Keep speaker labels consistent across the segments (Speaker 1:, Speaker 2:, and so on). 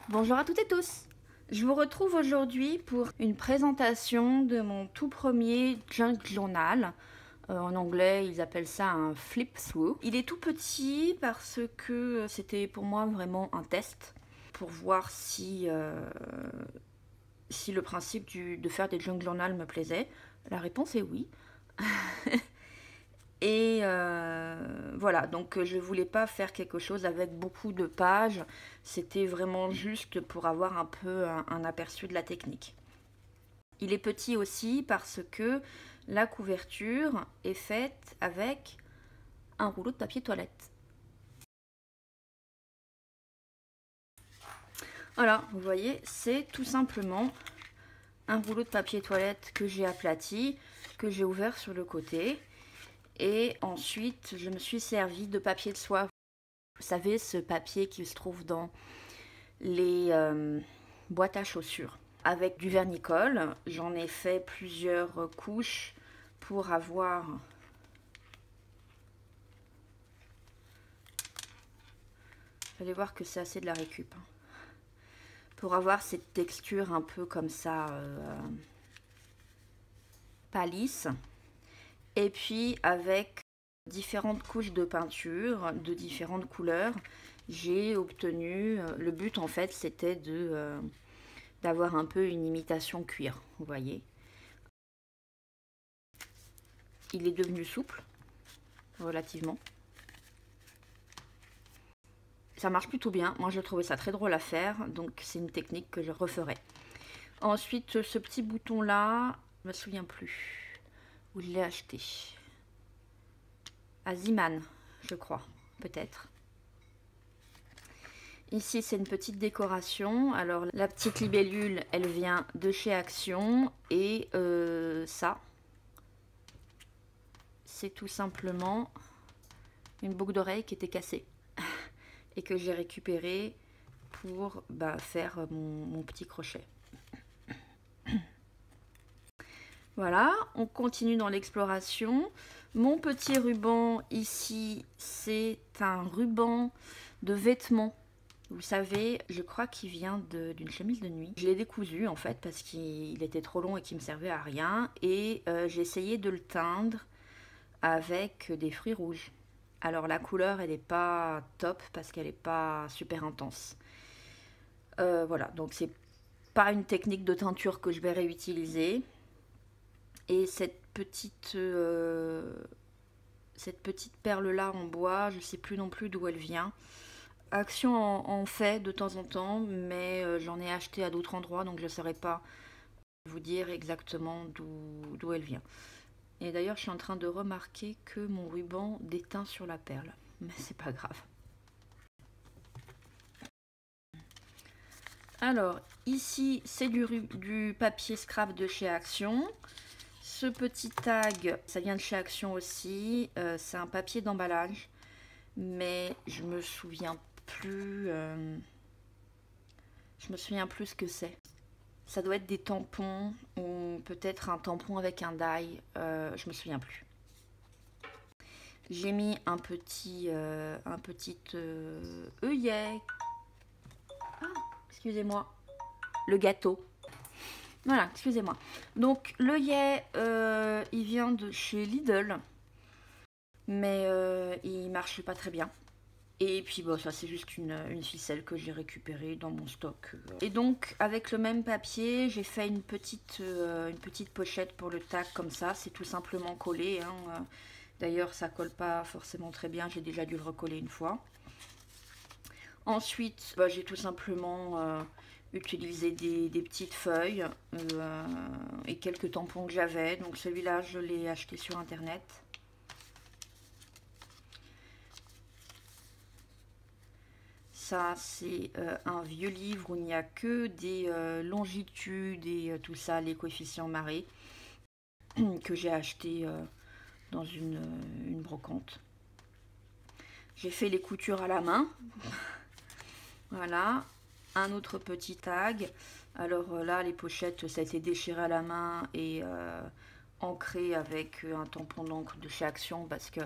Speaker 1: Bonjour à toutes et tous. Je vous retrouve aujourd'hui pour une présentation de mon tout premier junk journal. En anglais, ils appellent ça un flip-through. Il est tout petit parce que c'était pour moi vraiment un test pour voir si le principe de faire des junk journal me plaisait. La réponse est oui. Et voilà, donc je voulais pas faire quelque chose avec beaucoup de pages, c'était vraiment juste pour avoir un peu un aperçu de la technique. Il est petit aussi parce que la couverture est faite avec un rouleau de papier toilette. Voilà, vous voyez, c'est tout simplement un rouleau de papier toilette que j'ai aplati, que j'ai ouvert sur le côté. Et ensuite, je me suis servi de papier de soie. Vous savez, ce papier qui se trouve dans les boîtes à chaussures. Avec du vernicole, j'en ai fait plusieurs couches pour avoir vous allez voir que c'est assez de la récup. Pour avoir cette texture un peu comme ça, pas lisse. Et puis avec différentes couches de peinture de différentes couleurs, j'ai obtenu, le but en fait c'était d'avoir un peu une imitation cuir, vous voyez. Il est devenu souple, relativement. Ça marche plutôt bien, moi j'ai trouvé ça très drôle à faire, donc c'est une technique que je referai. Ensuite, ce petit bouton là, je me souviens plus où je l'ai acheté. À Ziman, je crois, peut-être. Ici, c'est une petite décoration. Alors, la petite libellule, elle vient de chez Action. Et ça, c'est tout simplement une boucle d'oreille qui était cassée. Et que j'ai récupérée pour faire mon petit crochet. Voilà, on continue dans l'exploration. Mon petit ruban ici, c'est un ruban de vêtements. Vous savez, je crois qu'il vient d'une chemise de nuit. Je l'ai décousu en fait parce qu'il était trop long et qu'il me servait à rien. Et j'ai essayé de le teindre avec des fruits rouges. Alors la couleur, elle n'est pas top parce qu'elle n'est pas super intense. Voilà, donc c'est pas une technique de teinture que je vais réutiliser. Et cette petite perle là en bois, je ne sais plus non plus d'où elle vient. Action en fait de temps en temps, mais j'en ai acheté à d'autres endroits, donc je ne saurais pas vous dire exactement d'où elle vient. Et d'ailleurs, je suis en train de remarquer que mon ruban déteint sur la perle, mais c'est pas grave. Alors, ici, c'est du papier scrap de chez Action. Ce petit tag, ça vient de chez Action aussi. C'est un papier d'emballage, mais je me souviens plus. Je me souviens plus ce que c'est. Ça doit être des tampons ou peut-être un tampon avec un die. Je me souviens plus. J'ai mis un petit œillet. Ah, excusez-moi. Le gâteau. Voilà, excusez-moi. Donc l'œillet, il vient de chez Lidl, mais il marche pas très bien. Et puis bon, ça c'est juste une ficelle que j'ai récupérée dans mon stock. Et donc avec le même papier, j'ai fait une petite pochette pour le tag comme ça. C'est tout simplement collé. Hein. D'ailleurs, ça colle pas forcément très bien. J'ai déjà dû le recoller une fois. Ensuite, j'ai tout simplement utilisé des petites feuilles et quelques tampons que j'avais. Donc celui-là, je l'ai acheté sur internet. Ça, c'est un vieux livre où il n'y a que des longitudes et tout ça, les coefficients marées, que j'ai acheté dans une brocante. J'ai fait les coutures à la main. Voilà. Un autre petit tag. Alors là, les pochettes, ça a été déchiré à la main et ancré avec un tampon d'encre de chez Action parce que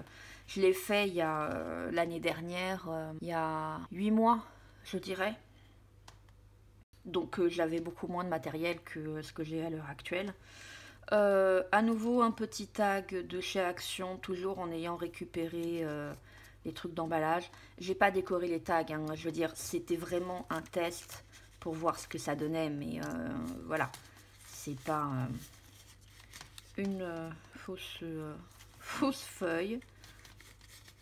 Speaker 1: je l'ai fait il y a l'année dernière, il y a 8 mois, je dirais. Donc j'avais beaucoup moins de matériel que ce que j'ai à l'heure actuelle. À nouveau un petit tag de chez Action, toujours en ayant récupéré les trucs d'emballage. J'ai pas décoré les tags, hein, je veux dire, c'était vraiment un test pour voir ce que ça donnait, mais voilà, c'est pas une fausse feuille.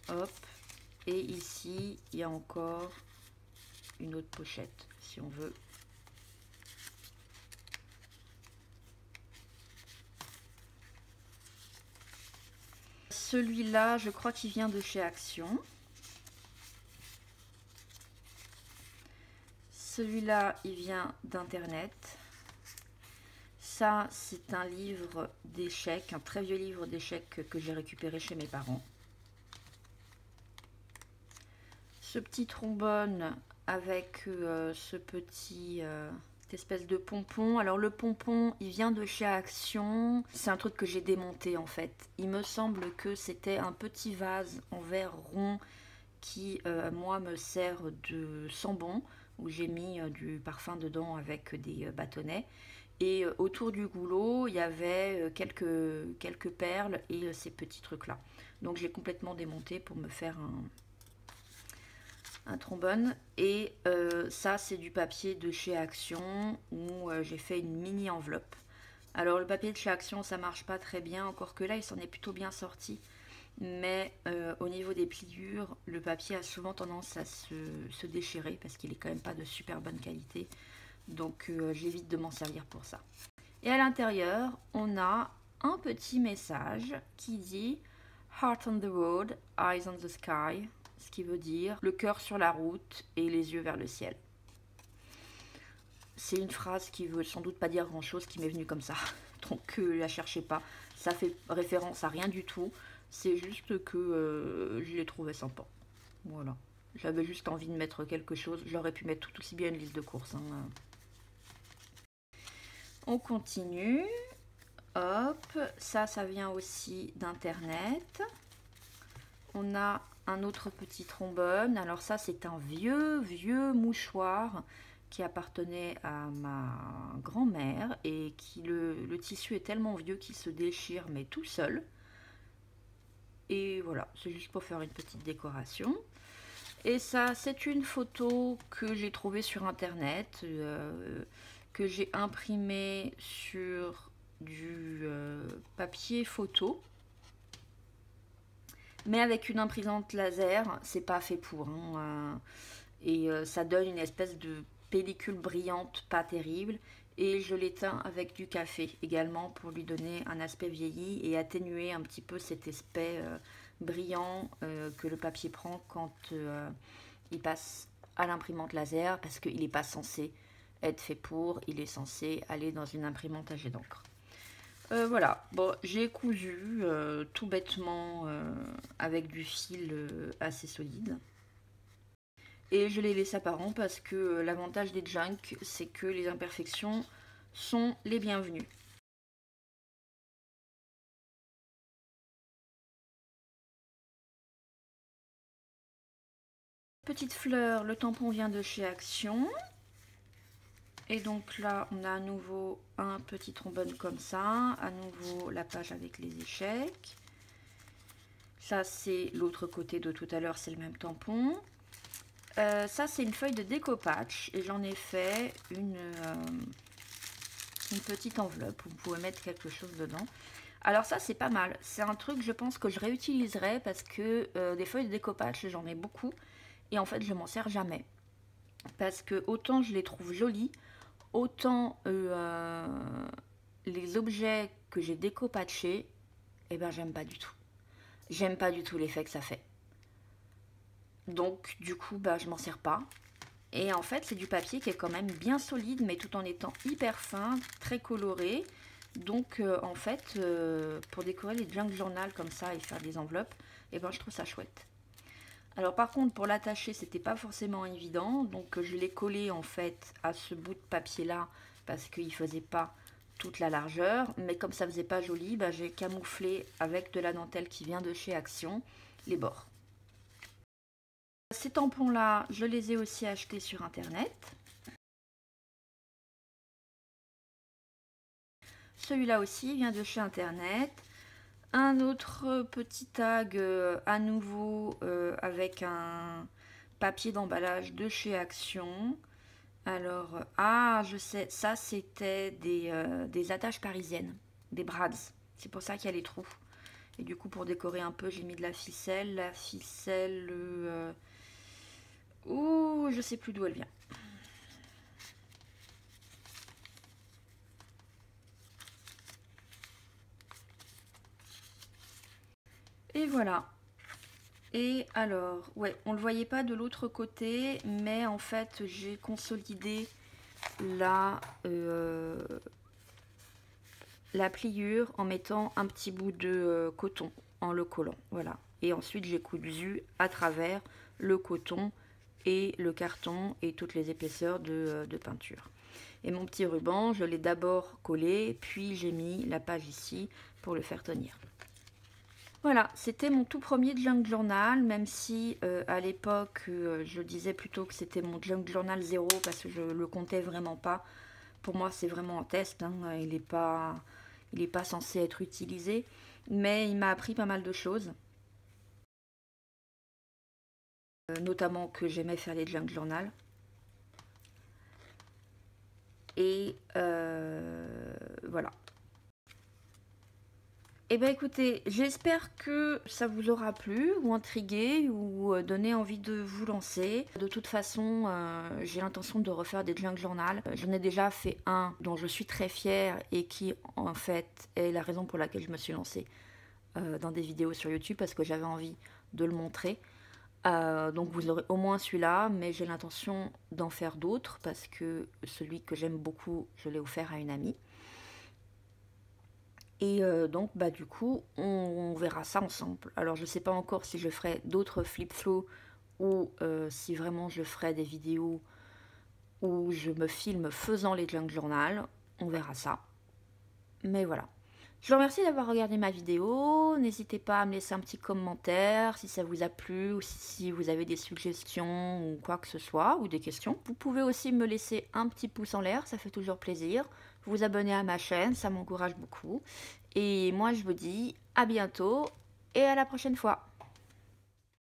Speaker 1: Hop, et ici il y a encore une autre pochette si on veut. Celui-là, je crois qu'il vient de chez Action. Celui-là, il vient d'Internet. Ça, c'est un livre d'échecs, un très vieux livre d'échecs que j'ai récupéré chez mes parents. Ce petit trombone avec cette espèce de pompon. Alors le pompon, il vient de chez Action. C'est un truc que j'ai démonté en fait. Il me semble que c'était un petit vase en verre rond qui, moi, me sert de sambon, où j'ai mis du parfum dedans avec des bâtonnets. Et autour du goulot, il y avait quelques perles et ces petits trucs-là. Donc j'ai complètement démonté pour me faire un trombone. Et ça, c'est du papier de chez Action, où j'ai fait une mini enveloppe. Alors le papier de chez Action, ça marche pas très bien, encore que là, il s'en est plutôt bien sorti. Mais au niveau des pliures, le papier a souvent tendance à se déchirer parce qu'il est quand même pas de super bonne qualité. Donc j'évite de m'en servir pour ça. Et à l'intérieur, on a un petit message qui dit Heart on the road, eyes on the sky, ce qui veut dire le cœur sur la route et les yeux vers le ciel. C'est une phrase qui veut sans doute pas dire grand chose, qui m'est venue comme ça. Donc la cherchez pas, ça fait référence à rien du tout. C'est juste que je l'ai trouvé sympa. Voilà. J'avais juste envie de mettre quelque chose. J'aurais pu mettre tout aussi bien une liste de courses. Hein. On continue. Hop. Ça vient aussi d'Internet. On a un autre petit trombone. Alors ça, c'est un vieux mouchoir qui appartenait à ma grand-mère et qui le tissu est tellement vieux qu'il se déchire mais tout seul. Et voilà, c'est juste pour faire une petite décoration. Et ça, c'est une photo que j'ai trouvée sur internet, que j'ai imprimée sur du papier photo. Mais avec une imprimante laser, c'est pas fait pour. Hein, et ça donne une espèce de pellicule brillante, pas terrible. Et je l'éteins avec du café également pour lui donner un aspect vieilli et atténuer un petit peu cet aspect brillant que le papier prend quand il passe à l'imprimante laser, parce qu'il n'est pas censé être fait pour, il est censé aller dans une imprimante à jet d'encre. Voilà, bon, j'ai cousu tout bêtement avec du fil assez solide. Et je les laisse apparents parce que l'avantage des junk, c'est que les imperfections sont les bienvenues. Petite fleur, le tampon vient de chez Action. Et donc là, on a à nouveau un petit trombone comme ça. À nouveau, la page avec les échecs. Ça, c'est l'autre côté de tout à l'heure, c'est le même tampon. Ça, c'est une feuille de découpage. Et j'en ai fait une petite enveloppe où vous pouvez mettre quelque chose dedans. Alors ça, c'est pas mal. C'est un truc, je pense, que je réutiliserai parce que des feuilles de découpage, j'en ai beaucoup. Et en fait, je m'en sers jamais. Parce que autant je les trouve jolies, autant les objets que j'ai découpagés, eh ben j'aime pas du tout. J'aime pas du tout l'effet que ça fait. Donc du coup, bah, je m'en sers pas. Et en fait, c'est du papier qui est quand même bien solide, mais tout en étant hyper fin, très coloré. Donc en fait, pour décorer les junk journal comme ça et faire des enveloppes, eh ben, je trouve ça chouette. Alors par contre, pour l'attacher, c'était pas forcément évident. Donc je l'ai collé en fait à ce bout de papier là parce qu'il faisait pas toute la largeur. Mais comme ça faisait pas joli, bah, j'ai camouflé avec de la dentelle qui vient de chez Action les bords. Ces tampons là, je les ai aussi achetés sur internet. Celui-là aussi vient de chez Internet. Un autre petit tag à nouveau avec un papier d'emballage de chez Action. Alors, ah, je sais, ça c'était des attaches parisiennes, des brads. C'est pour ça qu'il y a les trous. Et du coup, pour décorer un peu, j'ai mis de la ficelle. La ficelle, ouh, je sais plus d'où elle vient. Et voilà. Et alors, ouais, on le voyait pas de l'autre côté, mais en fait, j'ai consolidé la pliure en mettant un petit bout de coton en le collant. Voilà. Et ensuite, j'ai cousu à travers le coton et le carton et toutes les épaisseurs de peinture. Et mon petit ruban, je l'ai d'abord collé, puis j'ai mis la page ici pour le faire tenir. Voilà, c'était mon tout premier junk journal, même si à l'époque je disais plutôt que c'était mon junk journal 0 parce que je le comptais vraiment pas. Pour moi c'est vraiment un test, hein. Il n'est pas censé être utilisé, mais il m'a appris pas mal de choses. Notamment que j'aimais faire les junk journal. Et voilà. Eh bien écoutez, j'espère que ça vous aura plu ou intrigué ou donné envie de vous lancer. De toute façon, j'ai l'intention de refaire des junk journal. J'en ai déjà fait un dont je suis très fière et qui en fait est la raison pour laquelle je me suis lancée dans des vidéos sur YouTube parce que j'avais envie de le montrer. Donc vous aurez au moins celui-là, mais j'ai l'intention d'en faire d'autres parce que celui que j'aime beaucoup, je l'ai offert à une amie. Et donc bah du coup on verra ça ensemble. Alors je sais pas encore si je ferai d'autres flip flow ou si vraiment je ferai des vidéos où je me filme faisant les junk journal. On verra ça. Mais voilà. Je vous remercie d'avoir regardé ma vidéo. N'hésitez pas à me laisser un petit commentaire si ça vous a plu ou si vous avez des suggestions ou quoi que ce soit ou des questions. Vous pouvez aussi me laisser un petit pouce en l'air, ça fait toujours plaisir. Vous abonner à ma chaîne, ça m'encourage beaucoup. Et moi je vous dis à bientôt et à la prochaine fois.